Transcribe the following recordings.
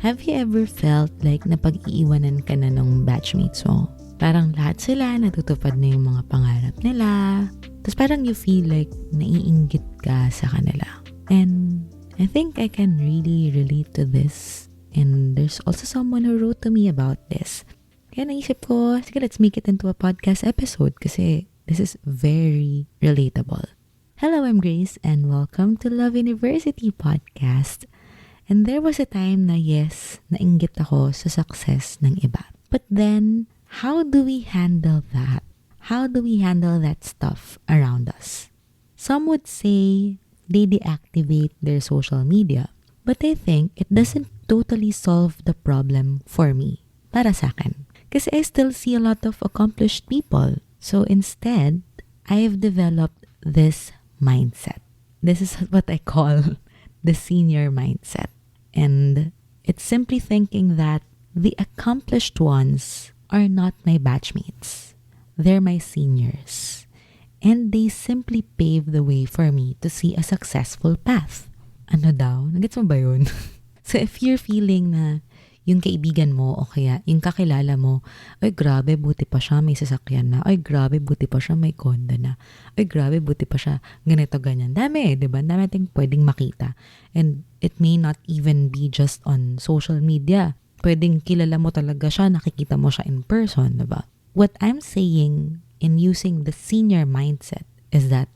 Have you ever felt like napag-iiwanan ka na ng batchmates mo? Parang lahat sila natutupad na yung mga pangarap nila. Tapos parang you feel like naiinggit ka sa kanila. And I think I can really relate to this. And there's also someone who wrote to me about this. Kaya naisip ko, sige, let's make it into a podcast episode kasi this is very relatable. Hello, I'm Grace and welcome to Love University Podcast. And there was a time na yes, nainggit ako sa success ng iba. But then, how do we handle that? How do we handle that stuff around us? Some would say they deactivate their social media. But I think it doesn't totally solve the problem for me. Para sa akin. Kasi I still see a lot of accomplished people. So instead, I've developed this mindset. This is what I call the senior mindset. And it's simply thinking that the accomplished ones are not my batchmates. They're my seniors. And they simply pave the way for me to see a successful path. Ano daw? Nagets mo ba yun? So if you're feeling na yung kaibigan mo o kaya yung kakilala mo, ay grabe, buti pa siya may sasakyan na. Ay grabe, buti pa siya may condo na. Ay grabe, buti pa siya ganito, ganyan. Dami, di ba? Dami nating pwedeng makita. And it may not even be just on social media. Pwedeng kilala mo talaga siya, nakikita mo siya in person, di ba? What I'm saying in using the senior mindset is that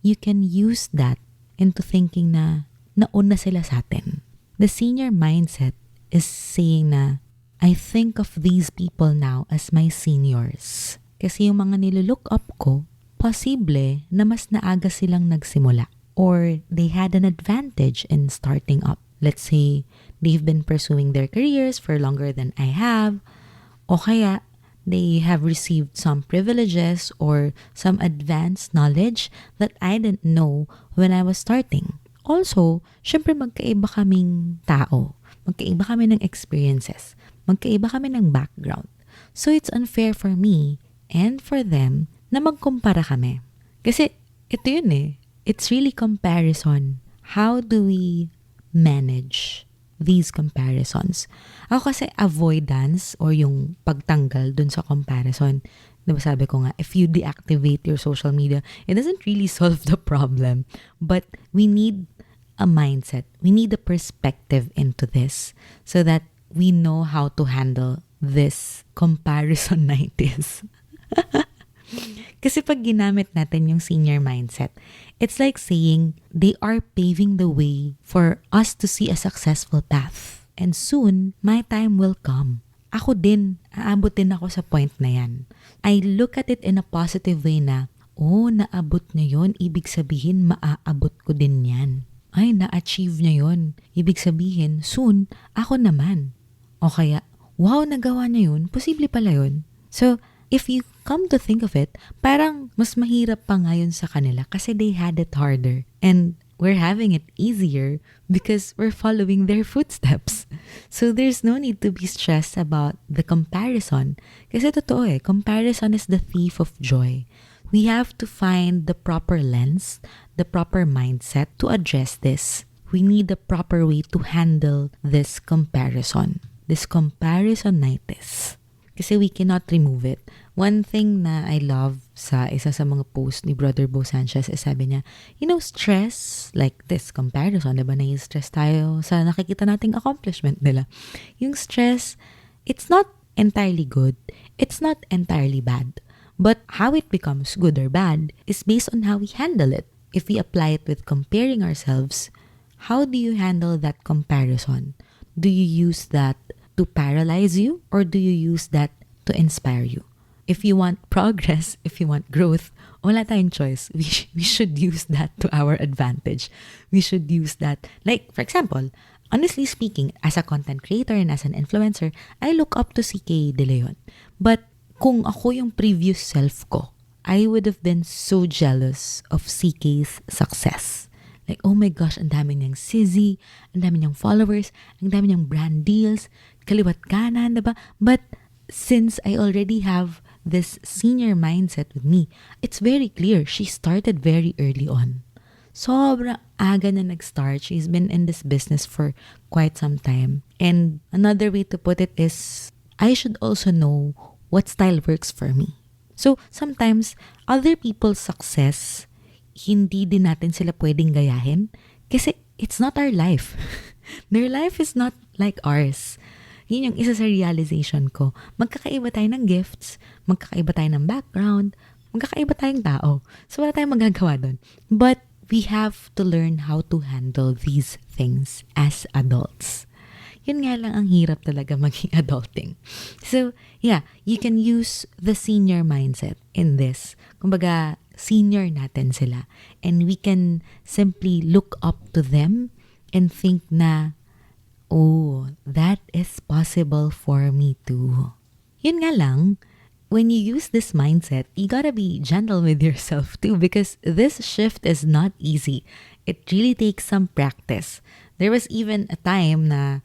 you can use that into thinking na nauna sila sa atin. The senior mindset is saying na I think of these people now as my seniors. Kasi yung mga nilulook up ko, posible na mas naaga silang nagsimula or they had an advantage in starting up. Let's say they've been pursuing their careers for longer than I have, o kaya they have received some privileges or some advanced knowledge that I didn't know when I was starting. Also, syempre magkaiba kaming tao. Magkaiba kami ng experiences. Magkaiba kami ng background. So it's unfair for me and for them na magkumpara kami. Kasi ito yun eh. It's really comparison. How do we manage these comparisons? Ako kasi avoidance or yung pagtanggal dun sa comparison. Diba sabi ko nga, if you deactivate your social media, it doesn't really solve the problem. But we need a mindset. We need a perspective into this so that we know how to handle this comparison-itis. Kasi pag ginamit natin yung senior mindset, it's like saying they are paving the way for us to see a successful path. And soon, my time will come. Ako din, aabot din ako sa point na yan. I look at it in a positive way na, oh, naabot niya yun, ibig sabihin maaabot ko din yan. Ay, na-achieve niya yun. Ibig sabihin, soon, ako naman. O kaya, wow, nagawa niya yun. Posible pala yun. So, if you come to think of it, parang mas mahirap pa ngayon sa kanila kasi they had it harder. And we're having it easier because we're following their footsteps. So, there's no need to be stressed about the comparison. Kasi totoo eh, comparison is the thief of joy. We have to find the proper lens, the proper mindset to address this. We need the proper way to handle this comparison. This comparison-itis. Kasi we cannot remove it. One thing na I love sa isa sa mga post ni Brother Bo Sanchez is sabi niya, stress like this comparison, diba nai-stress tayo sa nakikita nating accomplishment nila. Yung stress, it's not entirely good. It's not entirely bad. But how it becomes good or bad is based on how we handle it. If we apply it with comparing ourselves, how do you handle that comparison? Do you use that to paralyze you or do you use that to inspire you? If you want progress, if you want growth, wala tayong choice. We should use that to our advantage. We should use that. Like, for example, honestly speaking, as a content creator and as an influencer, I look up to CK De Leon. But kung ako yung previous self ko, I would have been so jealous of CK's success. Like, oh my gosh, ang dami niyang sizzy, ang dami niyang followers, ang dami niyang brand deals, kaliwat kanan, diba? But since I already have this senior mindset with me, it's very clear she started very early on. sobrang aga na nag-start. She's been in this business for quite some time. And another way to put it is, I should also know what style works for me. So, sometimes, other people's success, hindi din natin sila pwedeng gayahin kasi it's not our life. Their life is not like ours. Yun yung isa sa realization ko. Magkakaiba tayo ng gifts, magkakaiba tayo ng background, magkakaiba tayong tao. So, wala tayong magagawa doon. But, we have to learn how to handle these things as adults. Yun nga lang ang hirap talaga maging adulting. So, yeah, you can use the senior mindset in this. Kumbaga, senior natin sila. And we can simply look up to them and think na, oh, that is possible for me too. Yun nga lang, when you use this mindset, you gotta be gentle with yourself too because this shift is not easy. It really takes some practice. There was even a time na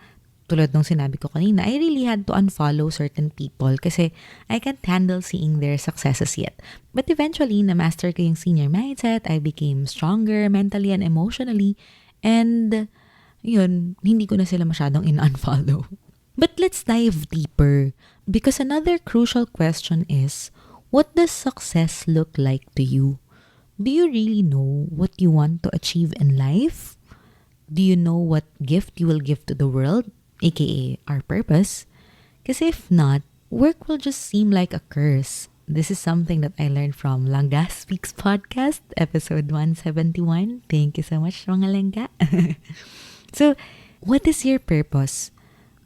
tulad nung sinabi ko kanina, I really had to unfollow certain people kasi I can't handle seeing their successes yet. But eventually, na-master ko yung senior mindset. I became stronger mentally and emotionally. And yun, hindi ko na sila masyadong in-unfollow. But let's dive deeper because another crucial question is, what does success look like to you? Do you really know what you want to achieve in life? Do you know what gift you will give to the world? AKA our purpose. Kasi if not, work will just seem like a curse. This is something that I learned from Langga Speaks Podcast, episode 171. Thank you so much, mga Langga. So, what is your purpose?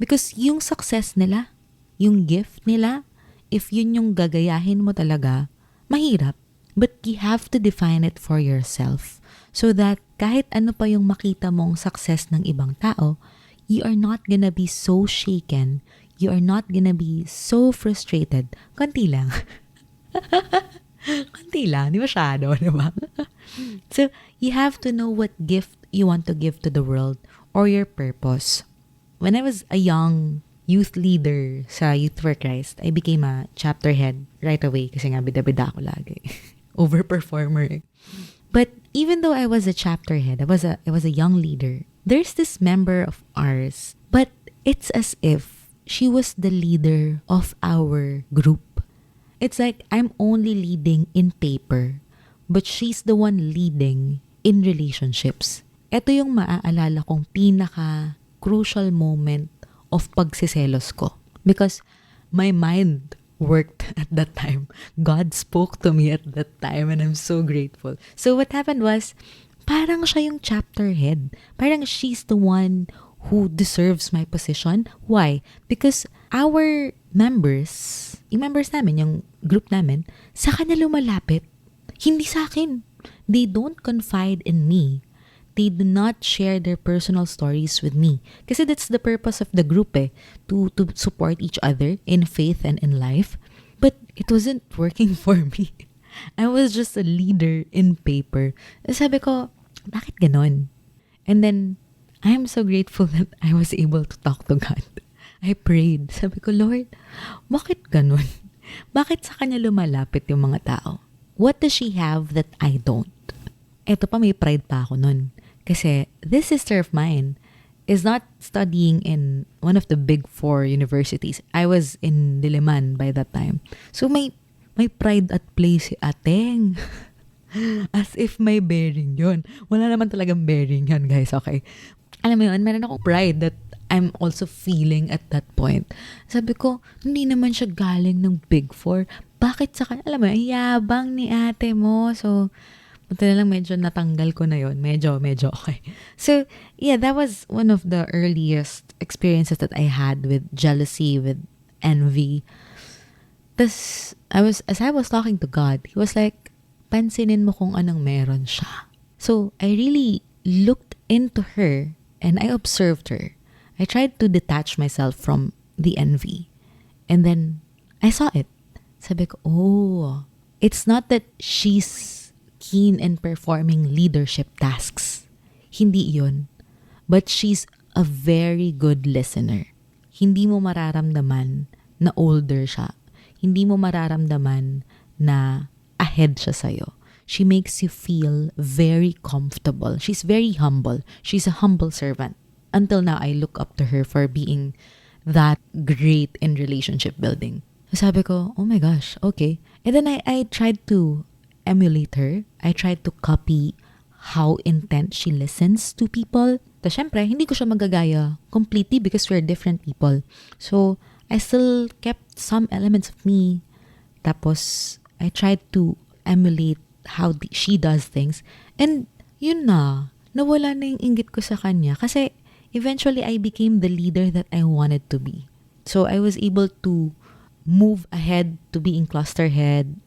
Because yung success nila, yung gift nila, if yun yung gagayahin mo talaga, mahirap. But you have to define it for yourself so that kahit ano pa yung makita mong success ng ibang tao, you are not gonna be so shaken. You are not gonna be so frustrated. Konti lang. Konti lang. Di masyado, di ba? So, you have to know what gift you want to give to the world or your purpose. When I was a young youth leader sa Youth for Christ, I became a chapter head right away kasi nga bida-bida ako lagi. Overperformer. But even though I was a chapter head, I was a young leader, there's this member of ours, but it's as if she was the leader of our group. It's like I'm only leading in paper, but she's the one leading in relationships. Ito yung maaalala kong pinaka-crucial moment of pagsiselos ko. Because my mind worked at that time. God spoke to me at that time and I'm so grateful. So what happened was, parang siya yung chapter head. Parang she's the one who deserves my position. Why? Because our members, yung members namin, yung group namin, sa kanya lumalapit. Hindi sa akin. They don't confide in me. They do not share their personal stories with me. Kasi that's the purpose of the group to support each other in faith and in life. But it wasn't working for me. I was just a leader in paper. Sabi ko, bakit ganon? And then, I'm so grateful that I was able to talk to God. I prayed. Sabi ko, Lord, bakit ganon? Bakit sa kanya lumalapit yung mga tao? What does she have that I don't? Eto pa, may pride pa ako nun. Kasi this sister of mine is not studying in one of the big 4 universities. I was in Diliman by that time. So may pride at play si Ateng. As if may bearing yun. Wala naman talagang bearing yun, guys, okay? Alam mo yun, meron akong pride that I'm also feeling at that point. Sabi ko, hindi naman siya galing ng Big 4. Bakit sa kanya? Alam mo, yabang ni ate mo. So, buti na lang medyo natanggal ko na yun. Medyo okay. So, yeah, that was one of the earliest experiences that I had with jealousy, with envy. As I was talking to God, He was like, pansinin mo kung anong meron siya. So, I really looked into her and I observed her. I tried to detach myself from the envy. And then, I saw it. Sabi ko, oh, it's not that she's keen in performing leadership tasks. Hindi yun. But she's a very good listener. Hindi mo mararamdaman na older siya. Hindi mo mararamdaman na ahead siya sa'yo. She makes you feel very comfortable. She's very humble. She's a humble servant. Until now, I look up to her for being that great in relationship building. Sabi ko, oh my gosh, okay. And then I tried to emulate her. I tried to copy how intense she listens to people. Tapos syempre, hindi ko siya magagaya completely because we're different people. So, I still kept some elements of me. Tapos, I tried to emulate how she does things. And yun nawala na yung inggit ko sa kanya. Kasi eventually, I became the leader that I wanted to be. So, I was able to move ahead to being cluster head.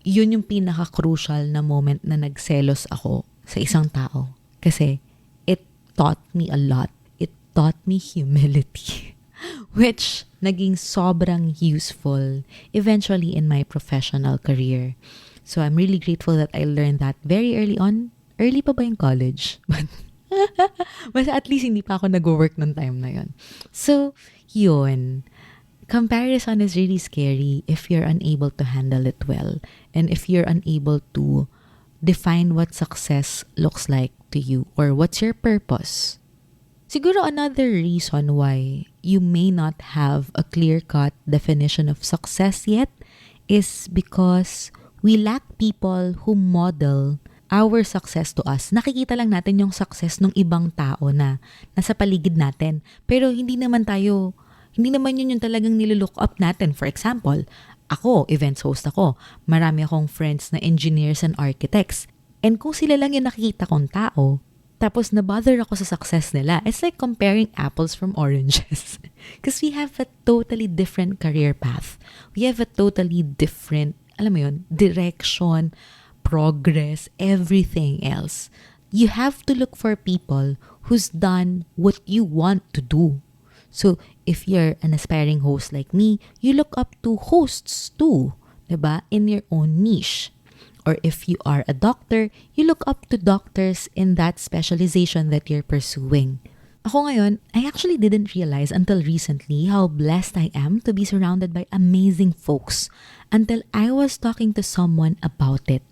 Yun yung pinaka-crucial na moment na nagselos ako sa isang tao. Kasi it taught me a lot. It taught me humility. Which naging sobrang useful eventually in my professional career. So I'm really grateful that I learned that very early on. Early pa ba yung college? But at least hindi pa ako nag-work nung time na yun. So, yun. Comparison is really scary if you're unable to handle it well. And if you're unable to define what success looks like to you or what's your purpose. Siguro another reason why you may not have a clear-cut definition of success yet is because we lack people who model our success to us. Nakikita lang natin yung success ng ibang tao na nasa paligid natin. Pero hindi naman yun yung talagang nililook up natin. For example, ako, events host ako. Marami akong friends na engineers and architects. And kung sila lang yung nakikita kong tao, tapos na-bother ako sa success nila, it's like comparing apples from oranges. Because we have a totally different career path. We have a totally different, direction, progress, everything else. You have to look for people who's done what you want to do. So, if you're an aspiring host like me, you look up to hosts too, diba? In your own niche. Or if you are a doctor, you look up to doctors in that specialization that you're pursuing. Ako ngayon, I actually didn't realize until recently how blessed I am to be surrounded by amazing folks until I was talking to someone about it.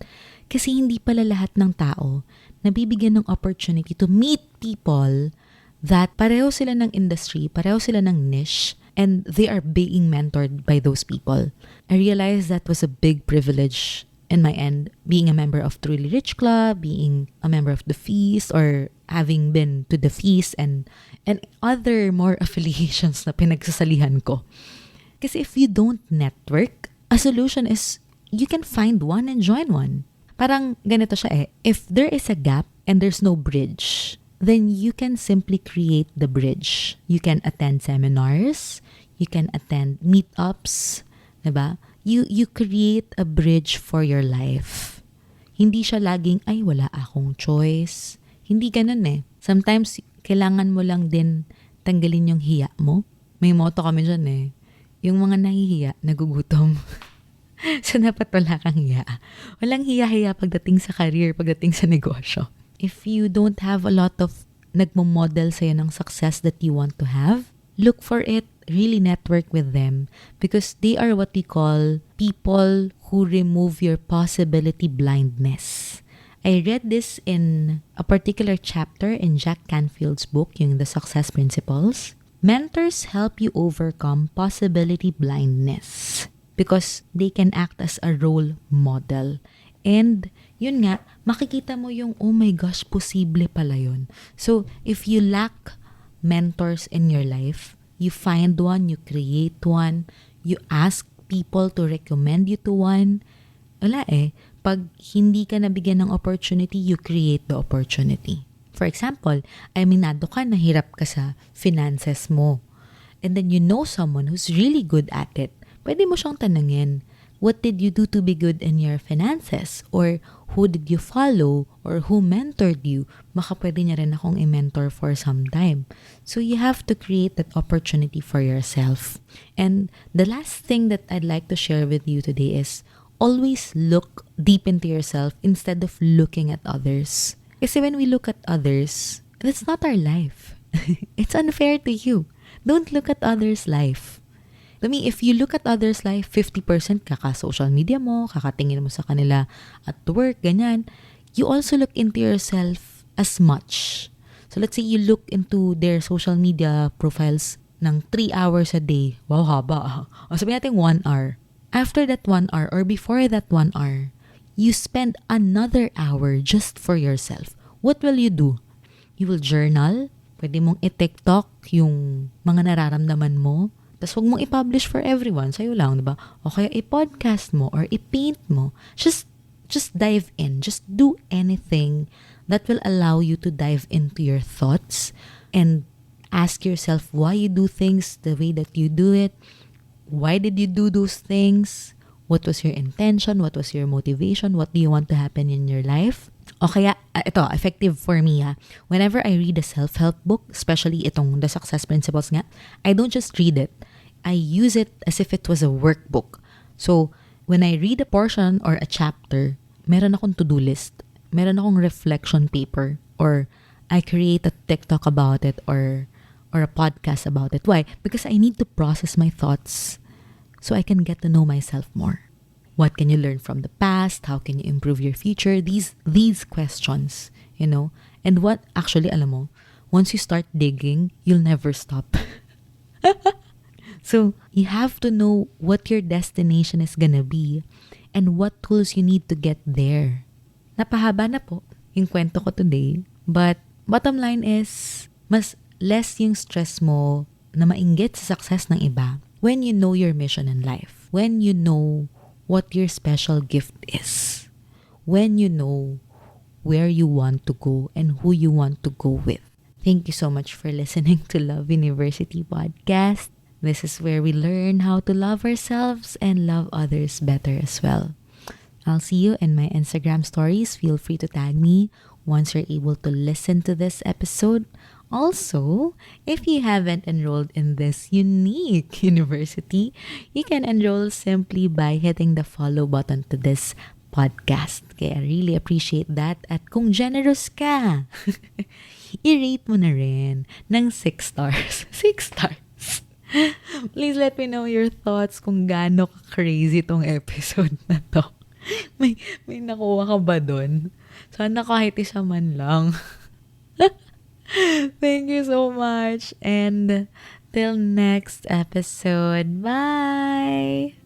Kasi hindi pala lahat ng tao nabibigyan ng opportunity to meet people that pareho sila ng industry, pareho sila ng niche, and they are being mentored by those people. I realized that was a big privilege in my end, being a member of Truly Rich Club, being a member of the Feast, or having been to the Feast and other more affiliations na pinagsasalihan ko. Kasi if you don't network, a solution is you can find one and join one. Parang ganito siya if there is a gap and there's no bridge, then you can simply create the bridge. You can attend seminars, you can attend meetups, diba? You create a bridge for your life. Hindi siya laging, ay wala akong choice. Hindi ganun Sometimes, kailangan mo lang din tanggalin yung hiya mo. May motto kami dyan Yung mga nahihiya, nagugutom. So, dapat wala kang hiya. Walang hiya-hiya pagdating sa career, pagdating sa negosyo. If you don't have a lot of nagmo-model sa'yo ng success that you want to have, look for it. Really network with them because they are what we call people who remove your possibility blindness. I read this in a particular chapter in Jack Canfield's book, yung The Success Principles. Mentors help you overcome possibility blindness because they can act as a role model. And yun nga, makikita mo yung, oh my gosh, posible pala yun. So, if you lack mentors in your life, you find one, you create one, you ask people to recommend you to one. Wala Pag hindi ka nabigyan ng opportunity, you create the opportunity. For example, aminado ka, nahirap ka sa finances mo. And then you know someone who's really good at it. Pwede mo siyang tanungin, what did you do to be good in your finances? Or who did you follow? Or who mentored you? Baka pwede niya rin akong i-mentor for some time. So you have to create that opportunity for yourself. And the last thing that I'd like to share with you today is always look deep into yourself instead of looking at others. Kasi when we look at others, that's not our life. It's unfair to you. Don't look at others' life. To me, if you look at others' life, 50% kaka-social media mo, kakatingin mo sa kanila at work, ganyan. You also look into yourself as much. So let's say you look into their social media profiles ng 3 hours a day. Wow, haba. O sabihin natin 1 hour. After that 1 hour or before that 1 hour, you spend another hour just for yourself. What will you do? You will journal. Pwede mong i-TikTok yung mga nararamdaman mo. Tapos huwag mong i-publish for everyone. Sa'yo lang, diba? O kaya i-podcast mo or i-paint mo. Just dive in. Just do anything that will allow you to dive into your thoughts and ask yourself why you do things the way that you do it. Why did you do those things? What was your intention? What was your motivation? What do you want to happen in your life? O kaya, ito, effective for me whenever I read a self-help book, especially itong The Success Principles nga, I don't just read it. I use it as if it was a workbook. So, when I read a portion or a chapter, meron akong to-do list. Meron akong reflection paper. Or I create a TikTok about it or a podcast about it. Why? Because I need to process my thoughts so I can get to know myself more. What can you learn from the past? How can you improve your future? These questions, And what, actually, alam mo, once you start digging, you'll never stop. So, you have to know what your destination is gonna be and what tools you need to get there. Napahaba na po yung kwento ko today. But, bottom line is, mas less yung stress mo na mainggit sa success ng iba when you know your mission in life. When you know what your special gift is. When you know where you want to go and who you want to go with. Thank you so much for listening to Love University Podcast. This is where we learn how to love ourselves and love others better as well. I'll see you in my Instagram stories. Feel free to tag me once you're able to listen to this episode. Also, if you haven't enrolled in this unique university, you can enroll simply by hitting the follow button to this podcast. Kaya I really appreciate that. At kung generous ka, i-rate mo na rin ng 6 stars. 6 stars. Please let me know your thoughts kung gaano ka-crazy tong episode na to. May nakuha ka ba dun? Sana kahit isa man lang. Thank you so much. And till next episode. Bye!